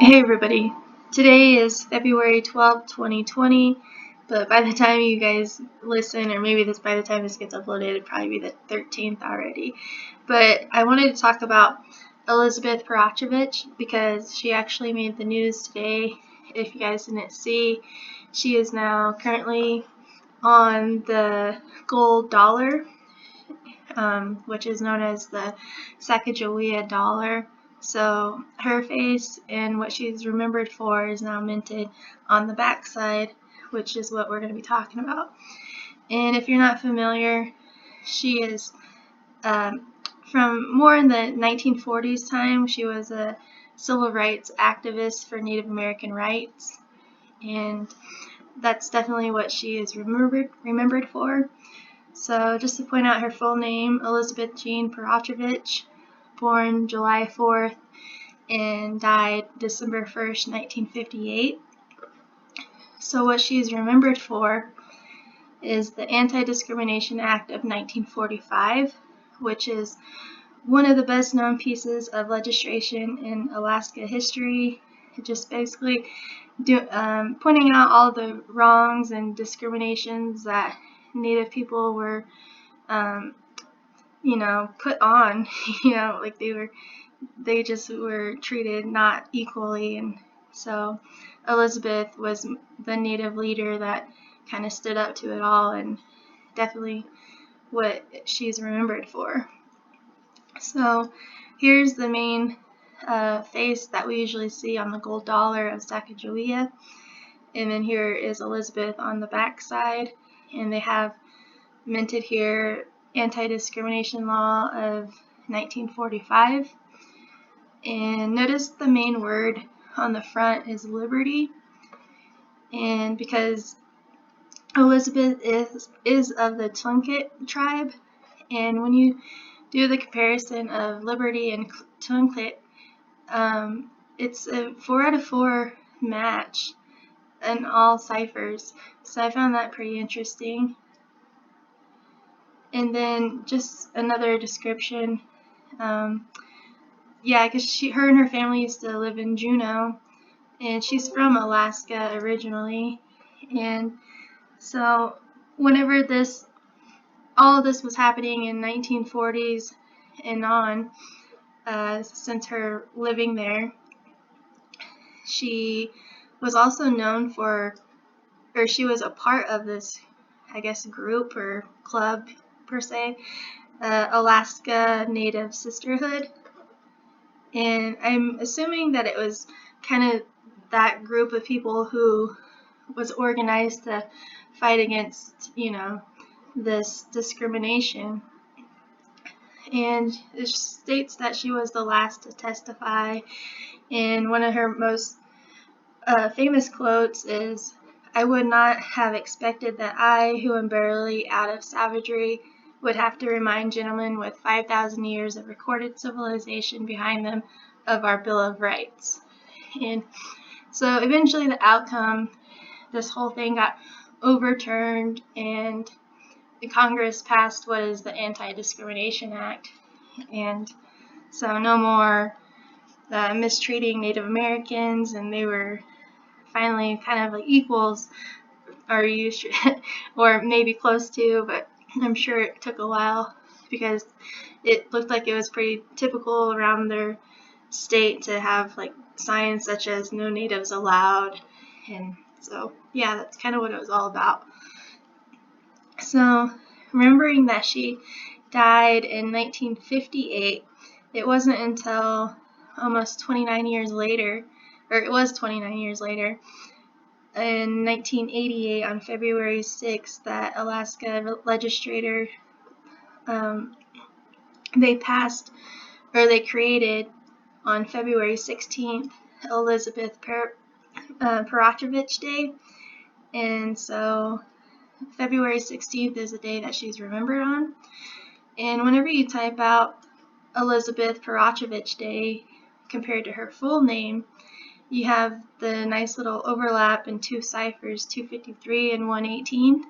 Hey everybody, today is February 12th, 2020, but by the time you guys listen, or maybe by the time this gets uploaded, it'll probably be the 13th already. But I wanted to talk about Elizabeth Peratrovich because she actually made the news today. If you guys didn't see, she is now currently on the gold dollar, which is known as the Sacagawea dollar. So her face and what she's remembered for is now minted on the backside, which is what we're going to be talking about. And if you're not familiar, she is from more in the 1940s time. She was a civil rights activist for Native American rights, and that's definitely what she is remembered for. So just to point out her full name, Elizabeth Jean Peratrovich, born July 4th and died December 1st, 1958. So what she's remembered for is the Anti-Discrimination Act of 1945, which is one of the best known pieces of legislation in Alaska history. It just basically pointing out all the wrongs and discriminations that Native people were put on, like they just were treated not equally. And so Elizabeth was the Native leader that kind of stood up to it all, and definitely what she's remembered for. So here's the main face that we usually see on the gold dollar of Sacagawea, and then here is Elizabeth on the back side, and they have minted here Anti-Discrimination Law of 1945. And notice the main word on the front is liberty, and because Elizabeth is of the Tonka Tribe, and when you do the comparison of liberty and Tonka, it's a 4 out of 4 match in all ciphers, so I found that pretty interesting. And then just another description, because her and her family used to live in Juneau, and she's from Alaska originally. And so whenever all of this was happening in 1940s and on, since her living there, she was also known for, or she was a part of this, I guess, group or club per se, Alaska Native Sisterhood. And I'm assuming that it was kind of that group of people who was organized to fight against, this discrimination. And it states that she was the last to testify. And one of her most famous quotes is, "I would not have expected that I, who am barely out of savagery, would have to remind gentlemen with 5,000 years of recorded civilization behind them of our Bill of Rights." And so eventually the outcome, this whole thing got overturned, and the Congress passed what is the Anti-Discrimination Act. And so no more mistreating Native Americans, and they were finally kind of like equals, or maybe close to, but I'm sure it took a while because it looked like it was pretty typical around their state to have like signs such as "No Natives Allowed." And so yeah, that's kind of what it was all about. So remembering that she died in 1958, it wasn't until almost 29 years later, or it was 29 years later, in 1988 on February 6th, that Alaska legislature, they created on February 16th Elizabeth Peratrovich Day. And so February 16th is the day that she's remembered on. And whenever you type out Elizabeth Peratrovich Day compared to her full name, you have the nice little overlap in two ciphers, 253 and 118.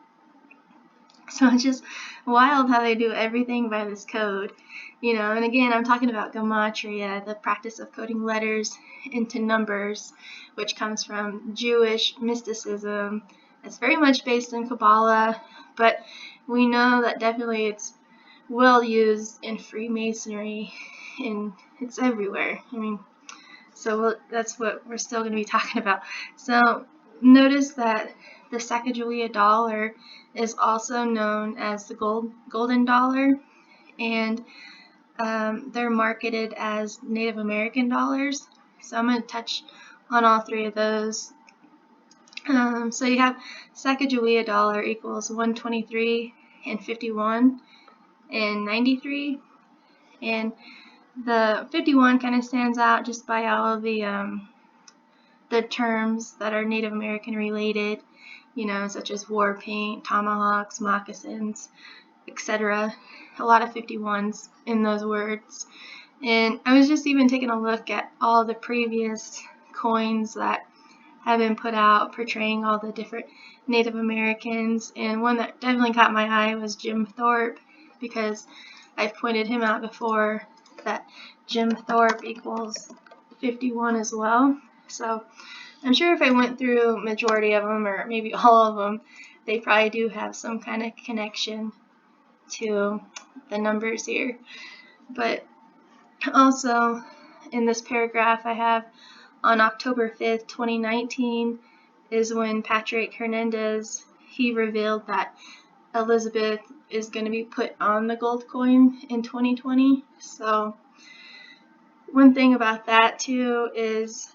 So it's just wild how they do everything by this code, And again, I'm talking about Gematria, the practice of coding letters into numbers, which comes from Jewish mysticism. It's very much based in Kabbalah, but we know that definitely it's well used in Freemasonry, and it's everywhere. So that's what we're still going to be talking about. So notice that the Sacagawea dollar is also known as the golden dollar, and they're marketed as Native American dollars. So I'm going to touch on all three of those. So you have Sacagawea dollar equals 123 and 51 and 93, and the 51 kind of stands out just by all of the terms that are Native American related, such as war paint, tomahawks, moccasins, etc. A lot of 51s in those words. And I was just even taking a look at all the previous coins that have been put out portraying all the different Native Americans, and one that definitely caught my eye was Jim Thorpe, because I've pointed him out before that Jim Thorpe equals 51 as well. So I'm sure if I went through majority of them, or maybe all of them, they probably do have some kind of connection to the numbers here. But also in this paragraph I have, on October 5th, 2019 is when Patrick Hernandez, he revealed that Elizabeth is going to be put on the gold coin in 2020. So one thing about that too is,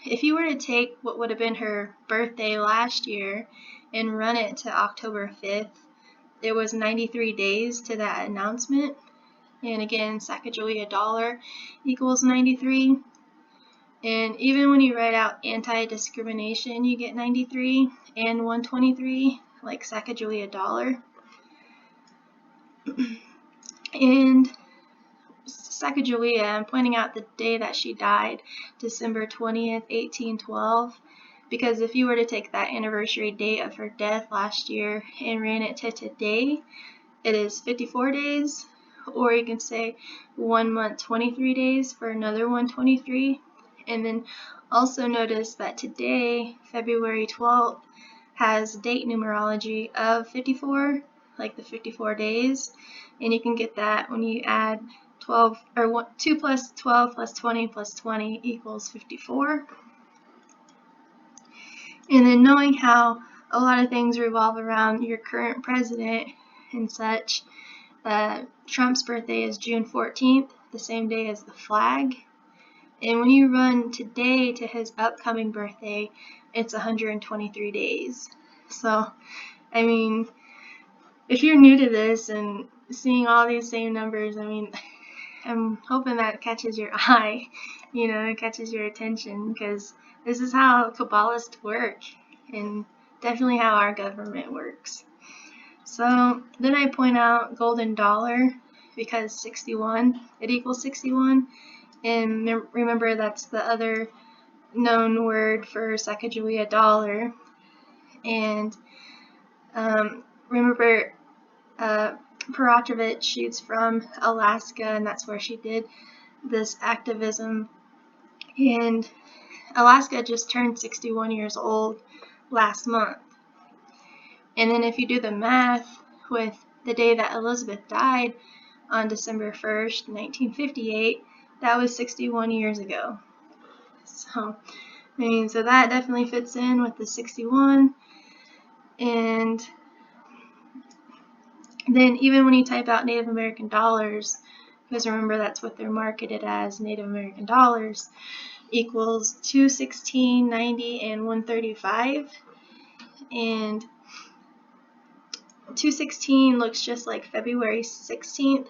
if you were to take what would have been her birthday last year and run it to October 5th, there was 93 days to that announcement. And again, Sacagawea dollar equals 93. And even when you write out anti-discrimination, you get 93 and 123, like Sacagawea dollar. And Sacagawea, I'm pointing out the day that she died, December 20th, 1812, because if you were to take that anniversary date of her death last year and ran it to today, it is 54 days, or you can say 1 month, 23 days for another 123. And then also notice that today, February 12th, has date numerology of 54, like the 54 days, and you can get that when you add 12, or 2 plus 12 plus 20 plus 20 equals 54. And then knowing how a lot of things revolve around your current president and such, Trump's birthday is June 14th, the same day as the flag. And when you run today to his upcoming birthday, it's 123 days. So, I mean, if you're new to this and seeing all these same numbers, I'm hoping that catches your eye, it catches your attention, because this is how Kabbalists work, and definitely how our government works. So then I point out golden dollar, because 61, it equals 61. And remember, that's the other known word for Sacagawea dollar. And remember, Peratrovich, she's from Alaska, and that's where she did this activism. And Alaska just turned 61 years old last month. And then if you do the math with the day that Elizabeth died on December 1st, 1958, that was 61 years ago. So that definitely fits in with the 61. And then even when you type out Native American dollars, because remember that's what they're marketed as, Native American dollars, equals 216, 90, and 135. And 216 looks just like February 16th,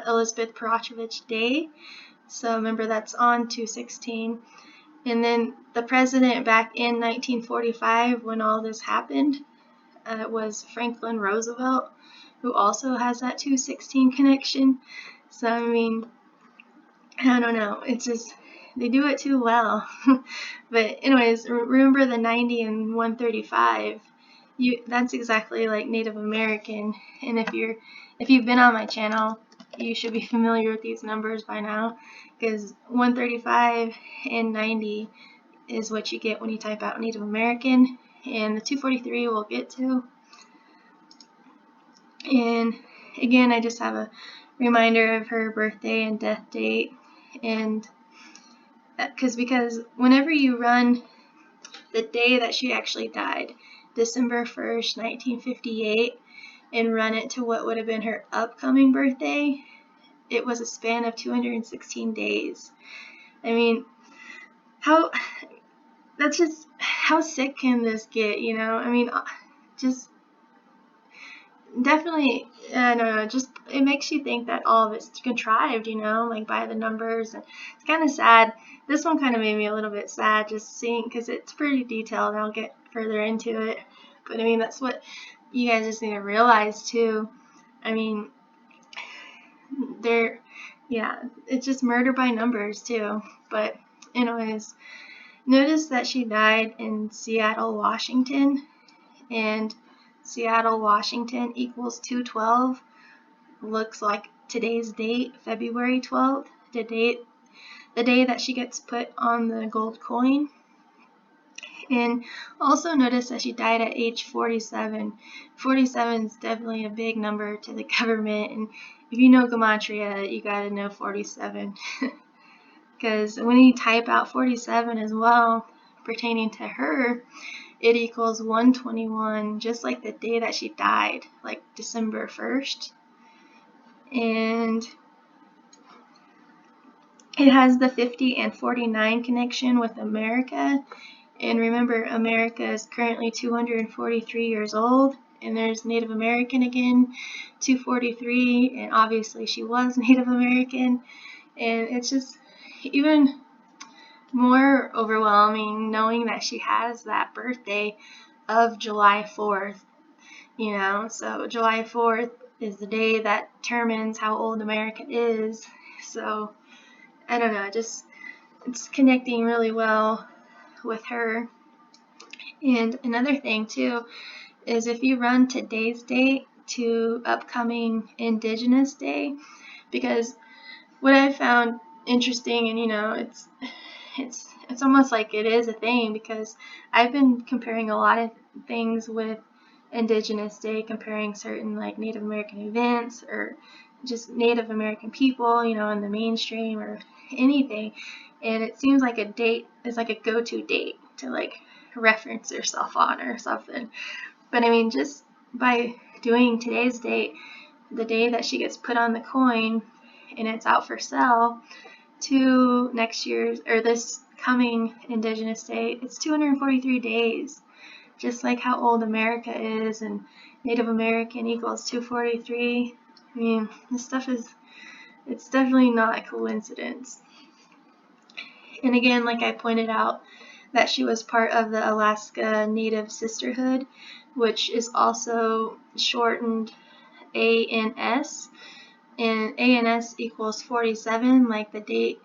Elizabeth Peratrovich Day. So remember, that's on 216. And then the president back in 1945, when all this happened, was Franklin Roosevelt, who also has that 216 connection. So I don't know, it's just, they do it too well. But anyways, remember the 90 and 135 that's exactly like Native American. And if you've been on my channel, you should be familiar with these numbers by now, because 135 and 90 is what you get when you type out Native American, and the 243 we'll get to. And again, I just have a reminder of her birthday and death date, and because whenever you run the day that she actually died, December 1st, 1958, and run it to what would have been her upcoming birthday, it was a span of 216 days. I mean, how sick can this get, you know? I mean, just definitely, I don't know, just it makes you think that all of it's contrived, you know, like by the numbers, and it's kind of sad. This one kind of made me a little bit sad just seeing, because it's pretty detailed, and I'll get further into it. But I mean, that's what you guys just need to realize too. I mean, it's just murder by numbers too. But anyways, notice that she died in Seattle, Washington, and Seattle, Washington equals 212. Looks like today's date, February 12th, the day that she gets put on the gold coin. And also notice that she died at age 47. 47 is definitely a big number to the government, and if you know Gematria, you gotta know 47. Because when you type out 47 as well, pertaining to her, it equals 121, just like the day that she died, like December 1st. And it has the 50 and 49 connection with America. And remember, America is currently 243 years old, and there's Native American again, 243, and obviously she was Native American. And it's just even more overwhelming knowing that she has that birthday of July 4th, you know. So July 4th is the day that determines how old America is. So I don't know, it's connecting really well with her. And another thing too is if you run today's date to upcoming Indigenous Day, because what I found interesting, and you know, it's almost like it is a thing, because I've been comparing a lot of things with Indigenous Day, comparing certain like Native American events or just Native American people, you know, in the mainstream or anything, and it seems like a date is like a go-to date to like reference yourself on or something. But I mean, just by doing today's date, the day that she gets put on the coin and it's out for sale, to next year's or this coming Indigenous Day, it's 243 days, just like how old America is, and Native American equals 243. I mean, this stuff it's definitely not a coincidence. And again, like I pointed out, that she was part of the Alaska Native Sisterhood, which is also shortened ANS, and ANS equals 47, like the date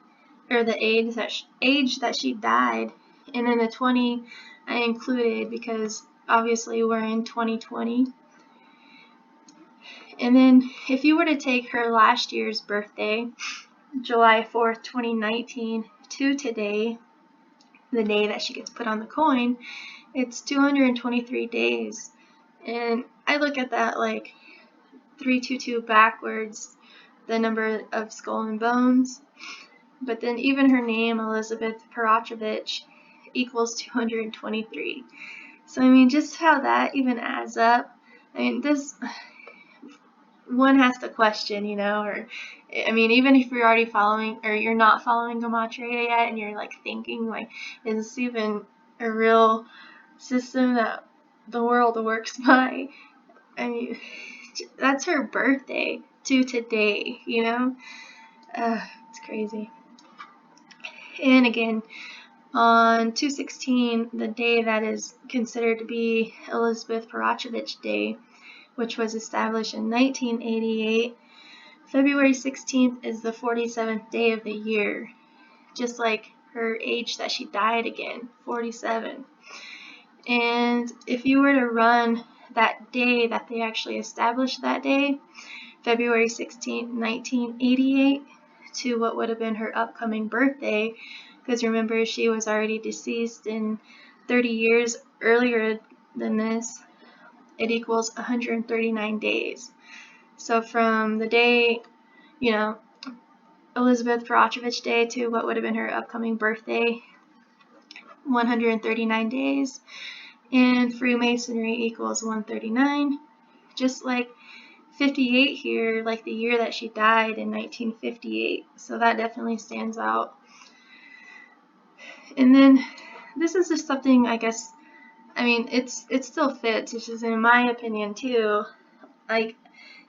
or the age that she died. And then the 20 I included because obviously we're in 2020. And then if you were to take her last year's birthday, July 4th, 2019, to today, the day that she gets put on the coin, it's 223 days. And I look at that like 322 backwards, the number of skull and bones. But then even her name, Elizabeth Peratrovich, equals 223. So I mean, just how that even adds up. I mean, this one has to question, you know, or I mean, even if you're already following or you're not following Gematria yet, and you're like thinking like, is this even a real system that the world works by? I mean, that's her birthday to today, you know. It's crazy. And again, on 2/16, the day that is considered to be Elizabeth Peratrovich Day, which was established in 1988, February 16th is the 47th day of the year, just like her age that she died again, 47. And if you were to run that day that they actually established that day, February 16th, 1988, to what would have been her upcoming birthday, because remember, she was already deceased in 30 years earlier than this, it equals 139 days. So from the day, Elizabeth Peratrovich Day to what would have been her upcoming birthday, 139 days. And Freemasonry equals 139. Just like 58 here, like the year that she died in 1958. So that definitely stands out. And then this is just something, I guess, it still fits. It's just in my opinion too, like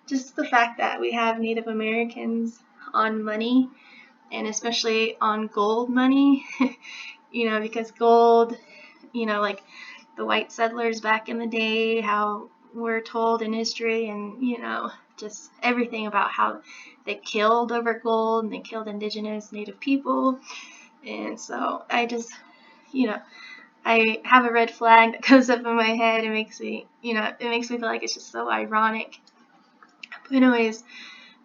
just the fact that we have Native Americans on money, and especially on gold money, because gold, like the white settlers back in the day, how we're told in history, and, just everything about how they killed over gold and they killed indigenous Native people. And so I just, I have a red flag that goes up in my head. It makes me feel like it's just so ironic. But anyways,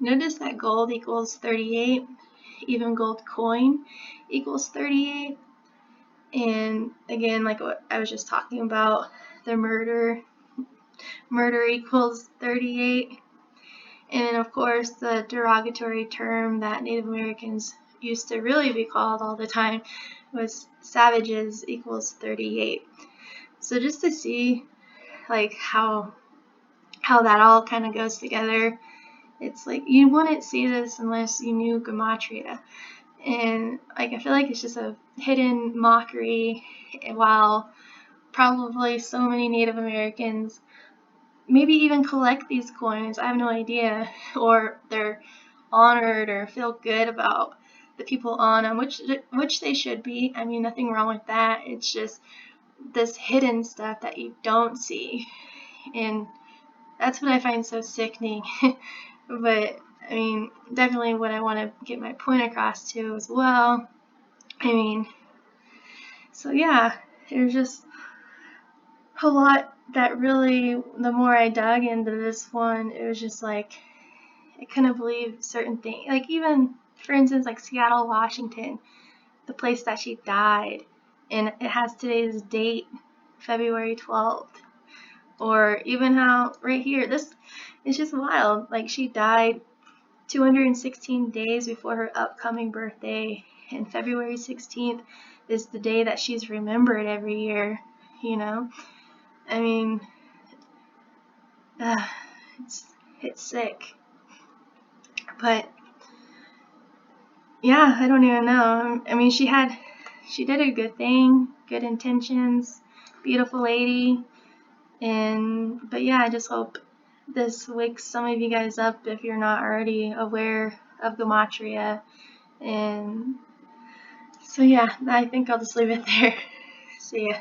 notice that gold equals 38, even gold coin equals 38. And again, like what I was just talking about, the murder equals 38. And of course, the derogatory term that Native Americans used to really be called all the time was savages equals 38. So just to see like how that all kind of goes together, it's like you wouldn't see this unless you knew Gematria. And like I feel like it's just a hidden mockery, while probably so many Native Americans maybe even collect these coins, I have no idea, or they're honored or feel good about the people on them, which they should be. I mean, nothing wrong with that. It's just this hidden stuff that you don't see, and that's what I find so sickening. But I mean, definitely what I want to get my point across to as well. I mean, so yeah, there's just a lot that really, the more I dug into this one, it was just like, I couldn't believe certain things. Like even, for instance, like Seattle, Washington, the place that she died, and it has today's date, February 12th. Or even how right here, this is just wild. Like she died 216 days before her upcoming birthday, and February 16th is the day that she's remembered every year, I mean, it's sick. But yeah, I don't even know. I mean, she did a good thing, good intentions, beautiful lady. But yeah, I just hope this wakes some of you guys up if you're not already aware of Gematria. And so yeah, I think I'll just leave it there. See ya.